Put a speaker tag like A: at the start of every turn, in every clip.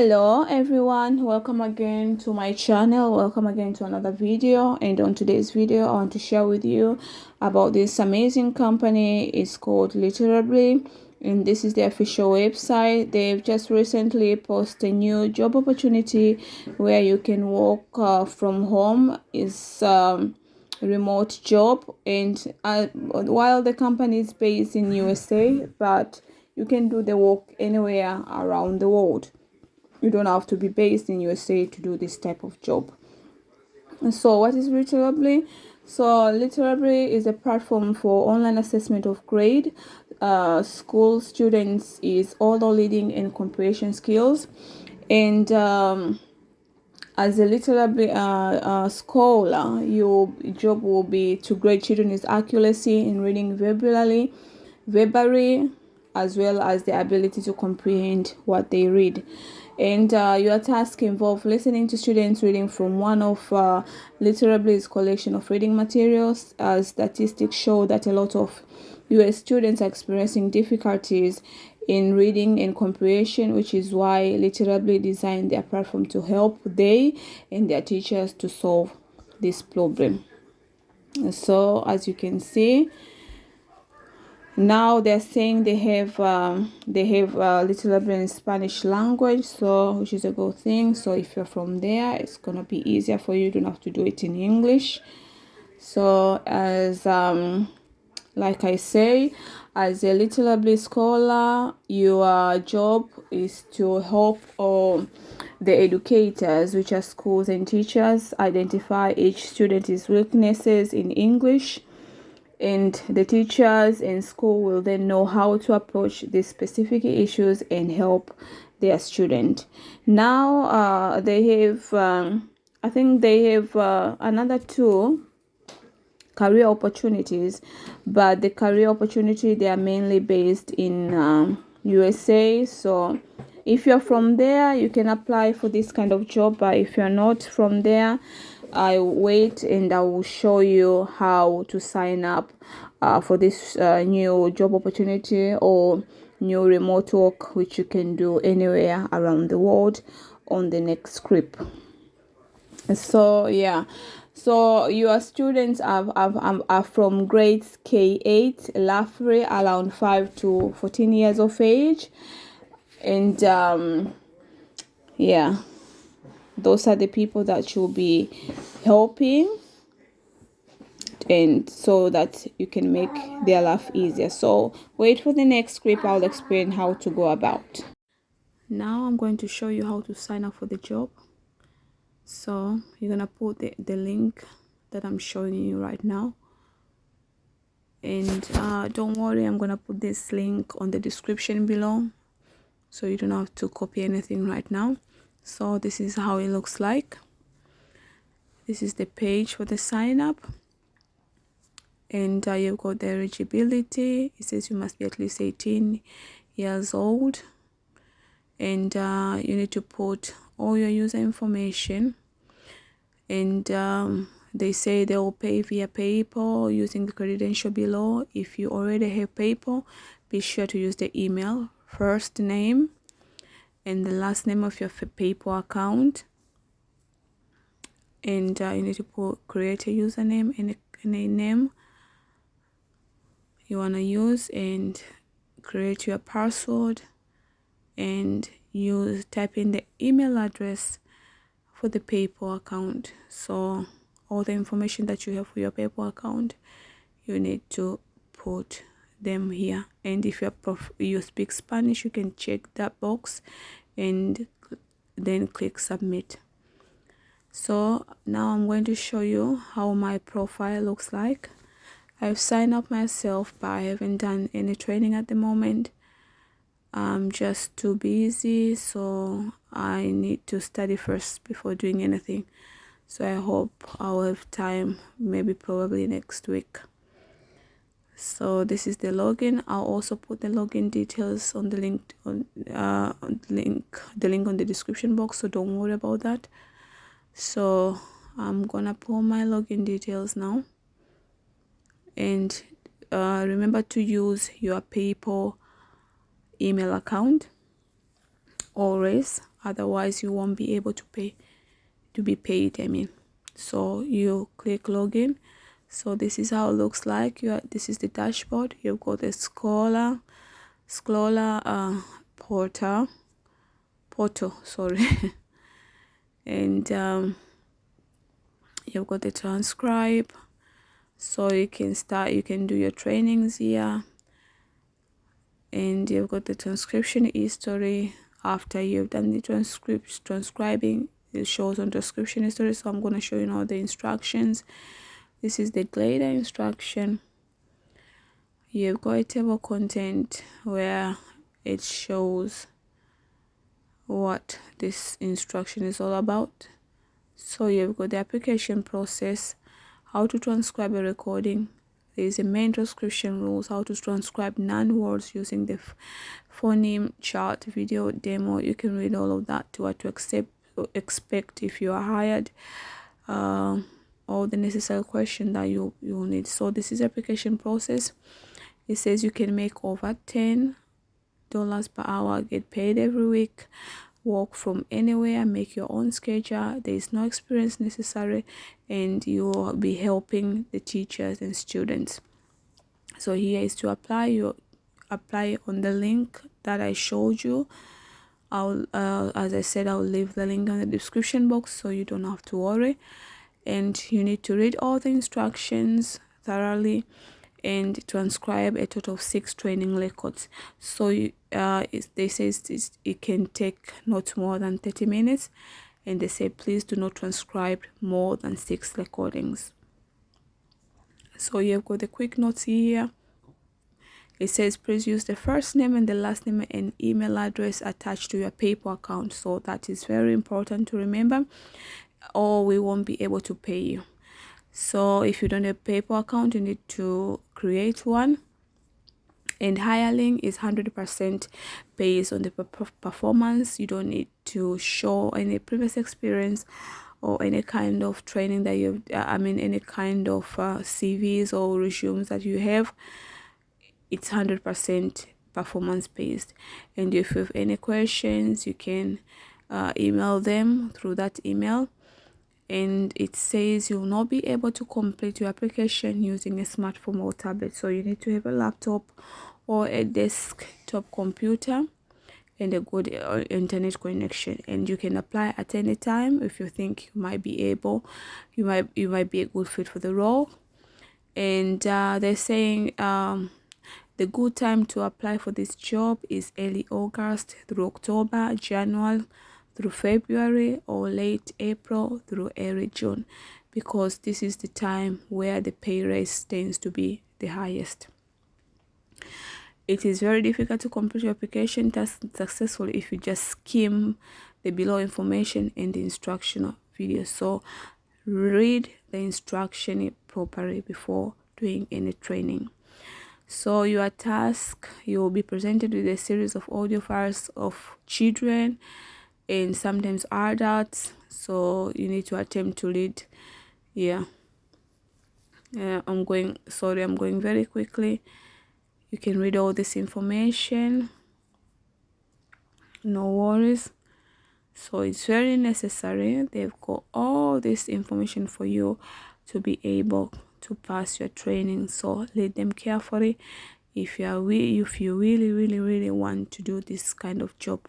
A: Hello everyone, welcome again to my channel. Welcome again to another video. And on today's video I want to share with you about this amazing company. It's called Literally, and this is the official website. They've just recently posted a new job opportunity where you can work from home. Is remote job, and while the company is based in USA, but you can do the work anywhere around the world. You don't have to be based in USA to do this type of job. So what is Literally? So Literally is a platform for online assessment of grade. School students is all reading and comprehension skills, and as a Literally scholar, your job will be to grade children's accuracy in reading verbally, as well as the ability to comprehend what they read. And your task involve listening to students reading from one of Literally's collection of reading materials. Statistics show that a lot of US students are experiencing difficulties in reading and comprehension, which is why Literally designed their platform to help they and their teachers to solve this problem. So as you can see, now they're saying they have Literally in Spanish language, so which is a good thing. So if you're from there, it's gonna be easier for you. You don't have to do it in English. So as like I say, as a Literally scholar, your job is to help the educators, which are schools and teachers, identify each student's weaknesses in English, and the teachers in school will then know how to approach these specific issues and help their student. Now they have I think they have another two career opportunities, but the career opportunity, they are mainly based in USA. So if you're from there, you can apply for this kind of job, but if you're not from there, I wait and I will show you how to sign up for this new job opportunity or new remote work, which you can do anywhere around the world on the next script. So yeah, so your students are from grades K8, roughly around 5 to 14 years of age, and yeah, those are the people that you'll be helping, and so that you can make their life easier. So wait for the next script. I'll explain how to go about. Now I'm going to show you how to sign up for the job. So you're gonna put the link that I'm showing you right now, and don't worry, I'm gonna put this link on the description below, so you don't have to copy anything right now. So this is how it looks like. This is the page for the sign up, and you've got the eligibility. It says you must be at least 18 years old, and you need to put all your user information, and they say they will pay via PayPal using the credential below. If you already have PayPal, be sure to use the email, first name and the last name of your PayPal account, and you need to create a username and a name you want to use, and create your password, and type in the email address for the PayPal account. So all the information that you have for your PayPal account, you need to put them here. And if you speak Spanish, you can check that box and then click submit. So now I'm going to show you how my profile looks like. I've signed up myself, but I haven't done any training at the moment. I'm just too busy, so I need to study first before doing anything. So I hope I'll have time, maybe probably next week. So this is the login. I'll also put the login details on the link on the link on the description box, so don't worry about that. So I'm gonna put my login details now, and remember to use your PayPal email account. always, otherwise you won't be able to be paid, I mean. So you click login. So this is how it looks like. This is the dashboard. You've got the scholar portal, sorry. And you've got the transcribe, so you can do your trainings here. And you've got the transcription history. After you've done the transcribing, it shows on transcription history. So I'm going to show you now the instructions. This is the glider instruction. You've got a table content where it shows what this instruction is all about. So you've got the application process, how to transcribe a recording. There is a main transcription rules, how to transcribe non-words using the phoneme chart video demo. You can read all of that to what to expect if you are hired. All the necessary questions that you will need. So this is application process. It says you can make over $10 per hour, get paid every week, work from anywhere, make your own schedule. There is no experience necessary, and you will be helping the teachers and students. So here is to apply. You apply on the link that I showed you. As I said, I'll leave the link in the description box so you don't have to worry. And you need to read all the instructions thoroughly and transcribe a total of 6 training records. So they say it can take not more than 30 minutes, and they say please do not transcribe more than 6 recordings. So you've got the quick notes here. It says please use the first name and the last name and email address attached to your PayPal account. So that is very important to remember, or we won't be able to pay you. So if you don't have a PayPal account, you need to create one. And hiring is 100% based on the performance. You don't need to show any previous experience or any kind of training that you've any kind of CVs or resumes that you have. It's 100% performance based. And if you have any questions, you can email them through that email. And it says you'll not be able to complete your application using a smartphone or tablet. So you need to have a laptop or a desktop computer and a good internet connection. And you can apply at any time if you think you might be able, you might be a good fit for the role. And they're saying the good time to apply for this job is early August through October, January through February, or late April through early June, because this is the time where the pay raise tends to be the highest. It is very difficult to complete your application task successfully if you just skim the below information in the instructional video. So read the instruction properly before doing any training. So your task, you will be presented with a series of audio files of children and sometimes adults. So you need to attempt to read. I'm going very quickly. You can read all this information, no worries. So it's very necessary. They've got all this information for you to be able to pass your training. So read them carefully if you really want to do this kind of job.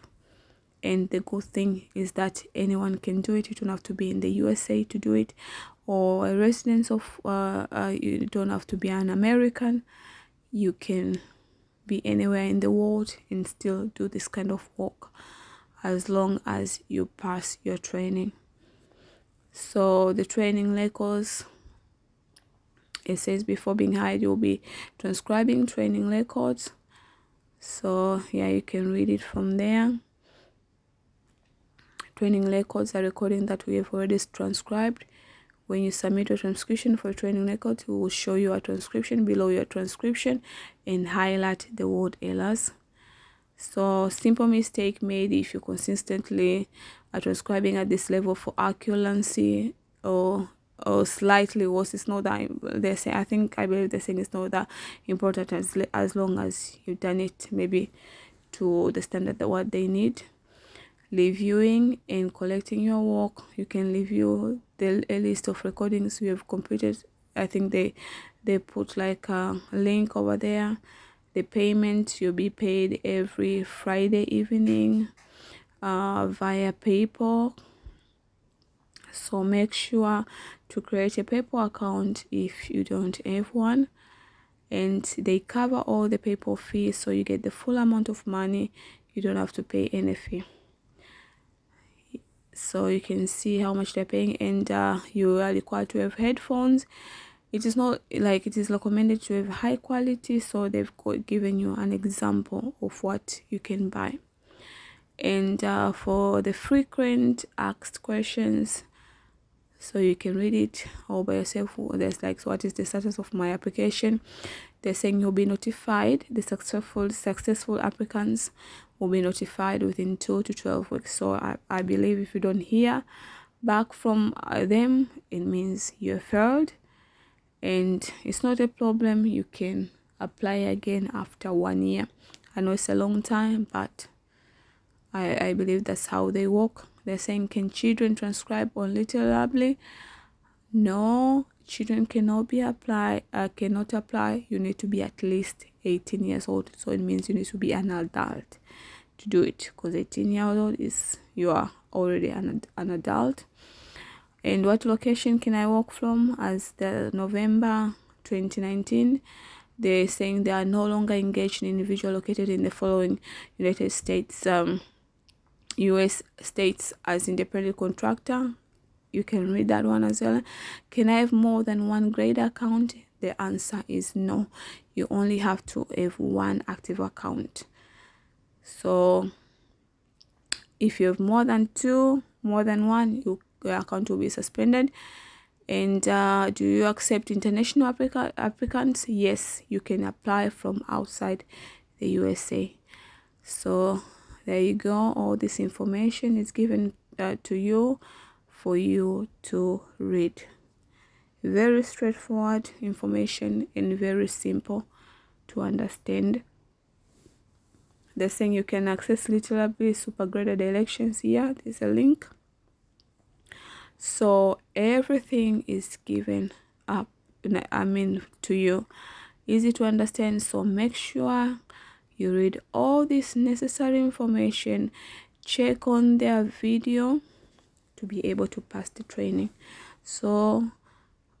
A: And the good thing is that anyone can do it. You don't have to be in the USA to do it, or a resident of you don't have to be an American. You can be anywhere in the world and still do this kind of work as long as you pass your training. So the training records, it says before being hired you'll be transcribing training records. So yeah, you can read it from there. Training records are recording that we have already transcribed. When you submit a transcription for a training record, we will show you a transcription below your transcription and highlight the word errors. So simple mistake made if you consistently are transcribing at this level for accuracy or slightly worse. It's not that they say. I believe they're saying it's not that important as long as you've done it maybe to the standard that what they need. reviewing and collecting your work. You can review a list of recordings you have completed. I think they put like a link over there. The payment, you'll be paid every Friday evening via PayPal. So make sure to create a PayPal account if you don't have one, and they cover all the PayPal fees, so you get the full amount of money. You don't have to pay any fee. So you can see how much they're paying, and you are required to have headphones. It is not like it is recommended to have high quality, so they've given you an example of what you can buy. And for the frequent asked questions, so you can read it all by yourself. There's like, so what is the status of my application? They're saying you'll be notified. The successful applicants will be notified within 2 to 12 weeks. So I believe if you don't hear back from them, it means you failed, and it's not a problem. You can apply again after 1 year. I know it's a long time, but I believe that's how they work. They're saying, can children transcribe on literally? No, children cannot apply. You need to be at least 18 years old. So it means you need to be an adult to do it, because 18-year-old is, you are already an adult. And what location can I work from? As the November 2019, they're saying they are no longer engaged in individual located in the following United States US states as independent contractor. You can read that one as well. Can I have more than one grade account? The answer is no. You only have to have one active account. So if you have more than one, your account will be suspended. And do you accept international applicants? Yes, you can apply from outside the USA. So there you go. All this information is given to you for you to read. Very straightforward information and very simple to understand. They're saying you can access literally super graded elections here. There's a link. So everything is given up, to you. Easy to understand. So make sure you read all this necessary information. Check on their video to be able to pass the training. So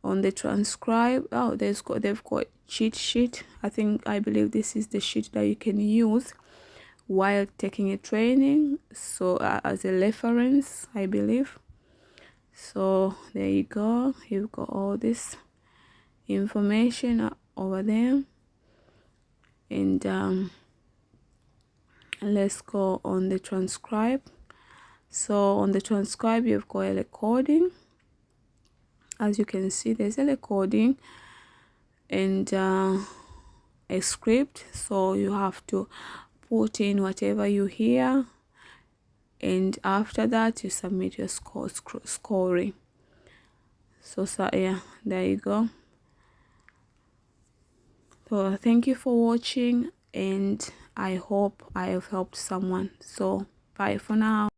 A: on the transcribe, they've got cheat sheet. I believe this is the sheet that you can use while taking a training, so as a reference, I believe. So there you go. You've got all this information over there. And let's go on the transcribe. So on the transcribe, you've got a recording. As you can see, there's a recording and a script. So you have to put in whatever you hear, and after that you submit your scoring. So yeah, there you go. So thank you for watching, and I hope I have helped someone. So bye for now.